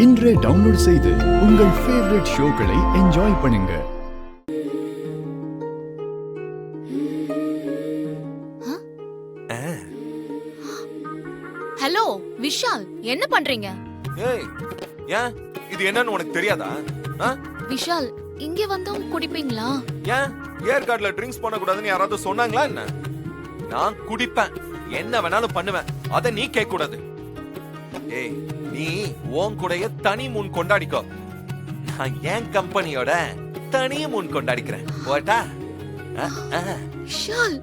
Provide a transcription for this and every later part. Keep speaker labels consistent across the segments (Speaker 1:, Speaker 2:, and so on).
Speaker 1: இன்றே டவுன்லோட் செய்து உங்கள் ஃபேவரட் ஷோக்களை என்ஜாய் பண்ணுங்க.
Speaker 2: ஹலோ விஷால், என்ன பண்றீங்க?
Speaker 3: ஏய், ஏன் இது என்னன்னு உனக்கு தெரியாதா?
Speaker 2: விஷால், இங்க வந்தும் குடிப்பீங்களா?
Speaker 3: ஏன் ஏர்கார்ட்ல ட்ரிங்க்ஸ் பண்ண கூடாதுன்னு யாராவது சொன்னாங்களா என்ன? நான் குடிப்பேன், என்ன வேணாலும் பண்ணுவேன், அத நீ கேட்க கூடாது. ஏய், நீ உன் கூடைய தனி மூன் கொண்டாடிக்கோ, நான் என் கம்பெனியோட தனி மூன் கொண்டாடிக்கிறேன். போட்டா?
Speaker 2: விஷால்,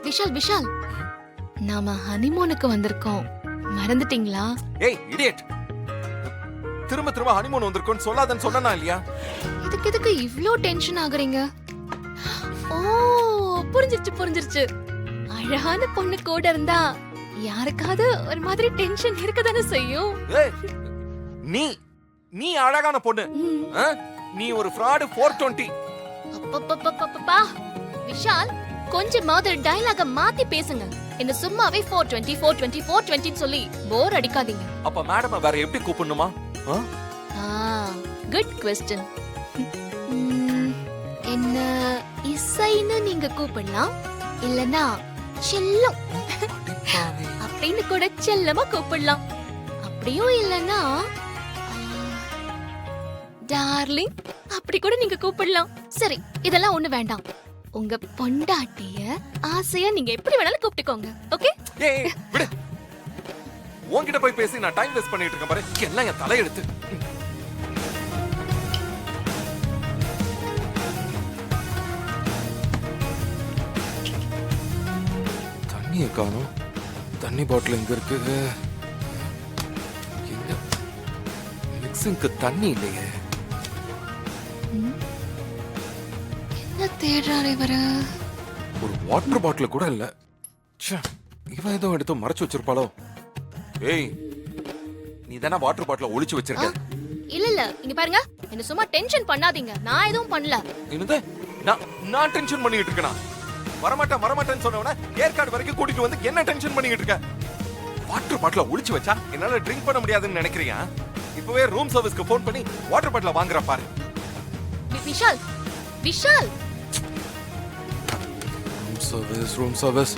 Speaker 2: விஷால் விஷால், நாம ஹனிமூனுக்கு வந்திருக்கோம், மறந்துட்டீங்களா?
Speaker 3: ஏய் இடியட், திரும்ப திரும்ப ஹனிமூன் வந்திருக்கோன்னு சொல்லாதன்னு சொன்னா இல்லையா?
Speaker 2: எதுக்கு இவ்ளோ டென்ஷன் ஆகுறீங்க? ஓ, புரிஞ்சிருச்சு. அழகான பொண்ணு கூட இருந்தா யாருக்காவது ஒரு மாதிரி டென்ஷன் இருக்கதானே செய்யும்.
Speaker 3: ஏய், நீ அழகான பொண்ணு, நீ ஒரு ஃப்ராட் 420.
Speaker 2: அப்பப்பப்பப்பப்பா விஷால், கொஞ்சமாவது டயலாக மாத்தி பேசுங்க. என்ன சும்மாவே 420 420 420 சொல்லி போர் அடிக்காதீங்க.
Speaker 3: அப்ப மேடம் வேற எப்படி கூப்பிடணுமா?
Speaker 2: Good question. என்ன இசைன்னு நீங்க கூப்பிடலாம், இல்லனா செல்லம் அப்படின்னு கூட செல்லமா கூப்பிடலாம். அப்படியும் இல்லனா டார்லிங் அப்படி கூட நீங்க கூப்பிடலாம். சரி, இதெல்லாம் ஒண்ணு வேண்டாம். உங்க பொண்டாட்டிய ஆசையா நீங்க எப்படி வேணாலும் கூப்பிட்டுக்கோங்க. ஓகே?
Speaker 3: ஏய் விடு, உன்கிட்ட போய் பேசி நான் டைம் வேஸ்ட் பண்ணிட்டு இருக்கேன் பாரு. எல்லாம் என் தலையெழுத்து. தண்ணியை காணோம். தண்ணி பாட்டில் எங்க இருக்கு? எங்க மிக்சிங்க்கு தண்ணி இல்லையே.
Speaker 2: என்ன தேடுறாரே வர?
Speaker 3: ஒரு வாட்டர் பாட்டில் கூட இல்ல. இவன் ஏதோ எடுத்து மறைச்சு வச்சிருப்பாளோ? ஏய், நீ தானே வாட்டர் பாட்டில ஒளிச்சு வச்சிருக்க?
Speaker 2: இல்ல, இங்க பாருங்க, என்ன சும்மா டென்ஷன் பண்ணாதீங்க. நான் எதுவும் பண்ணல.
Speaker 3: என்னது? நான் டென்ஷன் பண்ணிட்டு இருக்கேனா? வரமாட்டேன்னு சொன்னவன ஏர்கார்டு வரைக்கும் கூட்டிட்டு வந்து என்ன டென்ஷன் பண்ணிட்டு இருக்க? வாட்டர் பாட்டில ஒளிச்சு வச்சா என்னால ட்ரிங்க் பண்ண முடியாதுன்னு நினைக்கிறியா? இப்பவே ரூம் சர்வீஸ்க்கு ஃபோன் பண்ணி வாட்டர் பாட்டில வாங்குற பாரு.
Speaker 2: Vishal Vishal,
Speaker 3: room service.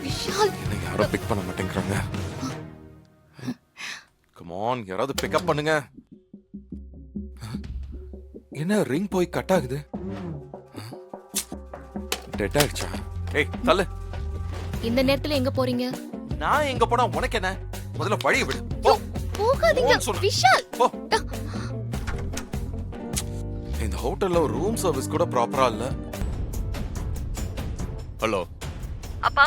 Speaker 2: விஷால்,
Speaker 3: என்ன யாரும் பிக் பண்ண மாட்டேங்கிறாங்க. கம் ஆன், யாராவது பிக்கப் பண்ணுங்க. என்ன ரிங் போய் கட் ஆகுது? டெட் ஆயிடுச்சா? ஏய் தள்ளு.
Speaker 2: இந்த நேரத்துல எங்க போறீங்க?
Speaker 3: நான் எங்க போனா உனக்கு என்ன? முதல்ல வழியை விடு. போ.
Speaker 2: போகாதீங்க விஷால்.
Speaker 3: போ. இந்த ஹோட்டல்ல ஒரு ரூம் சர்வீஸ் கூட ப்ராப்பரா இல்ல.
Speaker 4: ஹலோ
Speaker 2: அப்பா,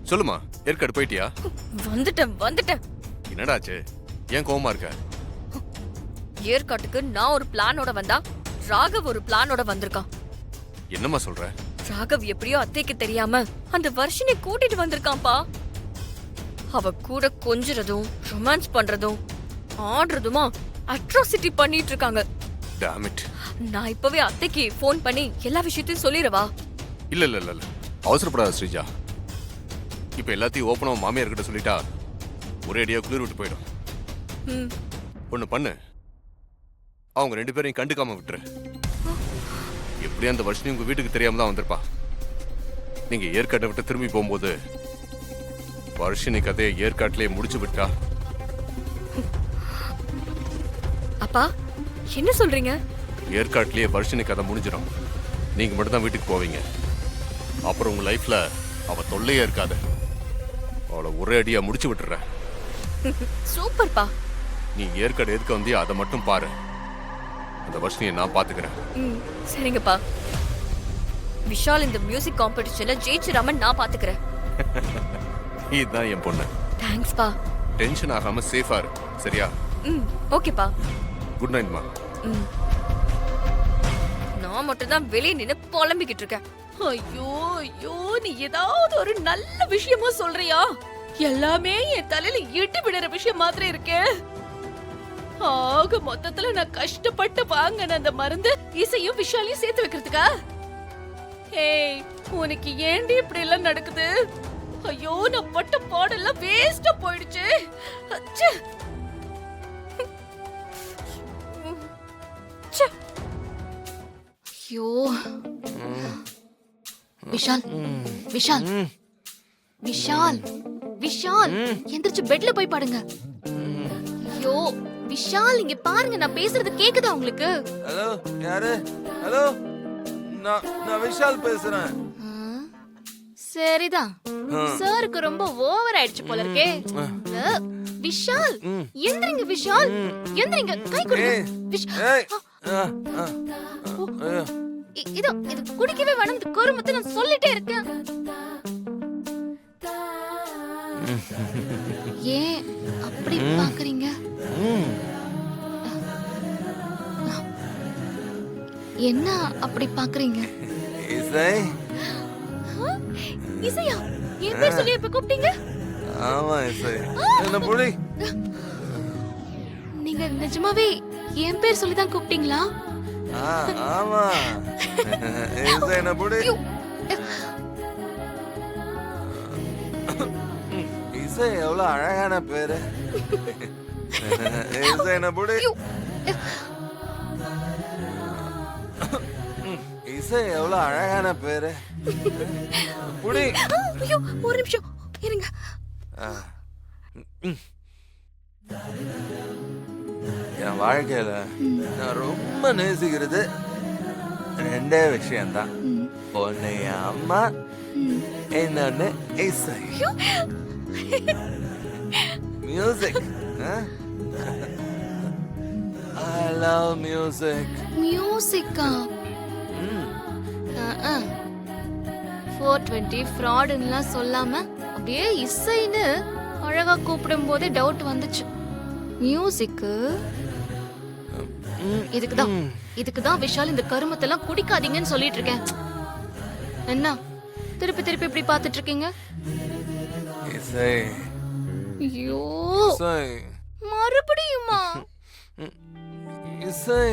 Speaker 4: சொல்லுமா, ஏற்காடு போயிட்டியா?
Speaker 2: வந்துட்டேன்.
Speaker 4: என்னடாச்சு, ஏன் கோவமா இருக்க?
Speaker 2: ஏற்காட்டுக்கு நான் ஒரு பிளானோட வந்தா ராகவ் ஒரு பிளானோட வந்திருக்கான்.
Speaker 4: என்னம்மா சொல்ற?
Speaker 2: ராகவ் எப்படியோ அத்தைக்கு தெரியாம அந்த வர்ஷினை கூட்டிட்டு வந்திருக்கான்பா. அவ கூட கொஞ்சறதும் ரொமான்ஸ் பண்றதும் ஆடுறதுமா அட்ராசிட்டி பண்ணிட்டு இருக்காங்க.
Speaker 4: Damn it.
Speaker 2: நான் இப்பவே அத்தைக்கு ஃபோன் பண்ணி எல்லா விஷயத்தையும் சொல்லிரவா?
Speaker 4: இல்ல அவசரப்படாத ஸ்ரீஜா. இப்ப எல்லாத்தையும் ஓப்பனா மாமியார் கிட்ட சொல்லிட்டா ஒரே அடியா குளிர் விட்டு போயிடும். ஒண்ணு பண்ணு, அவங்க 2 பேரையும் கண்டுக்காம விட்டுரு. எப்படியும் அந்த வருஷம் உங்க வீட்டுக்கு தெரியாம தான் வந்திருப்பா. நீங்க ஏற்காட்டை விட்டு திரும்பி போகும்போது வருஷினி கதையை ஏற்காட்டிலேயே முடிச்சு விட்டா.
Speaker 2: அப்பா, என்ன சொல்றீங்க?
Speaker 4: ஏற்காட்டிலேயே வருஷினி கதை முடிஞ்சிடும். நீங்க மட்டும் தான் வீட்டுக்கு போவீங்க. அப்புறம் உங்க லைஃப்ல அவ தொல்லையே இருக்காது. அவளை ஒரே அடியா முடிச்சு விட்டுற.
Speaker 2: சூப்பர்ப்பா.
Speaker 4: நீ ஏற்காடு எதுக்கு வந்தியோ அதை மட்டும் பாரு. அந்த வருஷனியை நான் பாத்துக்கிறேன்.
Speaker 2: சரிங்கப்பா. விஷால் இந்த மியூசிக் காம்படிஷன்ல ஜெயிச்சிராம நான் பாத்துக்கிறேன்.
Speaker 4: இதுதான் என் பொண்ணு.
Speaker 2: தேங்க்ஸ்பா.
Speaker 4: டென்ஷன் ஆகாம சேஃபா இரு, சரியா?
Speaker 2: ஓகேப்பா.
Speaker 4: குட் நைட் மா.
Speaker 2: நான் மட்டும் தான் வெளியே நின்னு புலம்பிக்கிட்டு இருக்கேன். ஐயோ ஐயோ, நீ ஏதாவது ஒரு நல்ல விஷயமா சொல்றியா?
Speaker 5: எல்லாமே என் தலையில இட்டு விடுற விஷயம் மாதிரி இருக்கே. ஆக மொத்தத்துல நான் கஷ்டப்பட்டு வாங்கின அந்த மருந்து இசையும் விஷாலையும் சேர்த்து வைக்கிறதுக்கா? ஏய், உனக்கு ஏண்டி இப்படி எல்லாம் நடக்குது? ஐயோ, நான் பட்ட பாடெல்லாம் வேஸ்டா போயிடுச்சு. ச்சே. ச்சே.
Speaker 6: ஐயோ விஷால் விஷால் விஷால் விஷால் எந்திரிச்சு பெட்ல போய் பாடுங்க. ஐயோ விஷால், இங்க பாருங்க, நான் பேசுறது கேக்குதா உங்களுக்கு?
Speaker 3: ஹலோ, யாரு? ஹலோ, நான் விஷால் பேசுறேன்.
Speaker 6: சரிதான், சாருக்கு ரொம்ப ஓவர் ஆயிடுச்சு போல இருக்கே. விஷால், எந்திரிங்க விஷால், எந்திரிங்க, கை கொடுங்க.
Speaker 3: ஏய்,
Speaker 6: இதோ இது குடிக்கவே வேணாம், இது கோருமத்தை நான் சொல்லிட்டே இருக்கேன். ஏன் அப்படி பாக்குறீங்க? என்ன அப்படி பாக்குறீங்க?
Speaker 3: இசை.
Speaker 6: இசையா? என் பேர் சொல்லி இப்ப கூப்பிட்டீங்க?
Speaker 3: ஆமா இசை. என்ன புடி?
Speaker 6: நீங்க நிஜமாவே என் பேர் சொல்லி தான் கூப்பிட்டீங்களா?
Speaker 3: ஆமா. இசை என்ன புடி? இசை எவ்வளவு அழகான பேரு. இசை என்ன புடி? இசை எவ்வளவு அழகான பேரு. புடி.
Speaker 6: ஐயோ, ஒரு நிமிஷம் இருங்க.
Speaker 3: என் வாழ்க்கையில நான் ரொம்ப நேசிக்கிறது ரெண்டே விஷயம்தான். ஒன்னு என் அம்மா, இன்னொன்னு இசை. மியூசிக். I love music.
Speaker 6: மியூசிக்கா? 420 ஃப்ராடுன்னுலாம் சொல்லாம அப்படியே இசைன்னு அழகா கூப்பிடும் போதே டவுட் வந்துச்சு. மியூசிக்கு இதுக்குதான் விஷால் இந்த கருமத்தெல்லாம் குடிக்காதீங்கன்னு சொல்லிட்டு இருக்கேன். என்ன திருப்பி திருப்பி இப்படி பாத்துட்டு இருக்கீங்க?
Speaker 3: இசை.
Speaker 6: ஐயோ,
Speaker 3: இசை.
Speaker 6: மறுபடியுமா?
Speaker 3: இசை.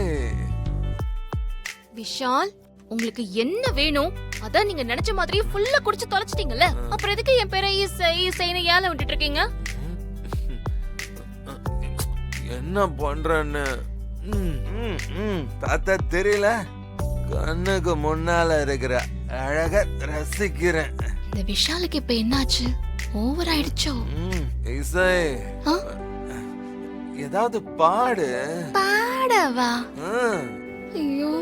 Speaker 6: விஷால், உங்களுக்கு என்ன வேணும்? அதான் நீங்க நினைச்ச மாதிரியே ஃபுல்லா குடிச்சு தொலைச்சிட்டீங்கல்ல, அப்புறம் எதுக்கு என் பேரை இசை இசைன்னு ஏல விட்டுட்டு இருக்கீங்க?
Speaker 3: என்ன பண்றன்னு தாத்தா தெரியல. கண்ணுக்கு முன்னால இருக்கிற அழக ரசிக்கிறேன்.
Speaker 6: இந்த விஷாலுக்கு இப்ப என்னாச்சு? ஓவர் ஆயிடுச்சோ?
Speaker 3: இசை, ஏதாவது பாடு.
Speaker 6: பாடவா? ஐயோ,